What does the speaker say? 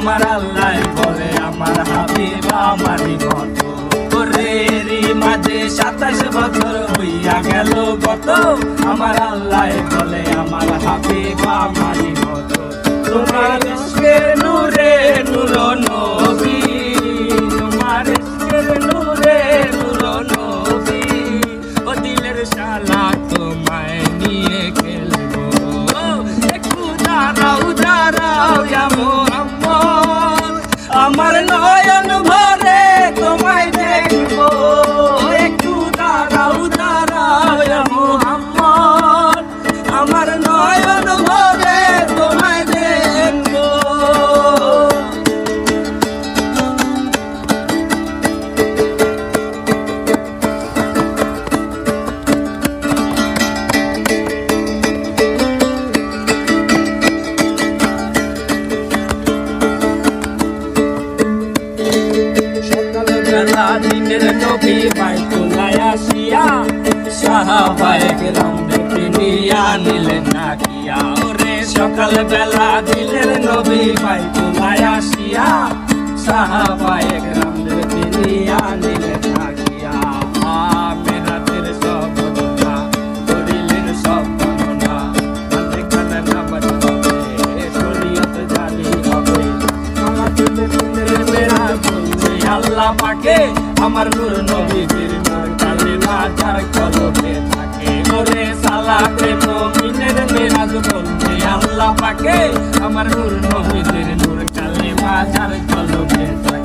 আমার আল্লাহ বলে আমার হাবিব আমারই মতো। ওরেরই মাঝে 27 বছর হইয়া গেল কত, আমার আল্লাহ বলে আমার হাবিব আমারই মতো। তোমার ইশকের নূরে নূর নবী, তোমার ইশকের নূরে নূর নবী, ও দিলের শালা তোমায় নিয়ে খেলবো। একটু দাঁড়াও দাঁড়াও ইয়া মুহাম্মদ, আমার নয়ন ভরে তোমায় দেখবো। একটু দাঁড়াও দাঁড়াও ইয়া মুহাম্মদ, আমার নয়ন ভরে তোমায় দেখবো। দিনের নবী বাইতুল্লায় আসিয়া সাহাবায়ে কেরামদেরকে নিয়া নিলেন নাকিয়া। ওরে সকাল বেলা দিনের নবী বাইতুল্লায় আসিয়া সাহাবায়ে কেরামদেরকে নিয়া নিলেন নাকিয়া। মেরাতের সব ঘটনা করিলেন সব গণনা, কানে কানে নামাজ হবে শরীয়ত জারি হবে। আল্লাহ পাকে আমার নূর নবীর নূর কালেমা যার কলবে থাকে। ওরে সালাতে মুমিনের মেরাজ বলতে আল্লাহ পাকে আমার নূর নবীর নূর কালেমা যার কলবে থাকে।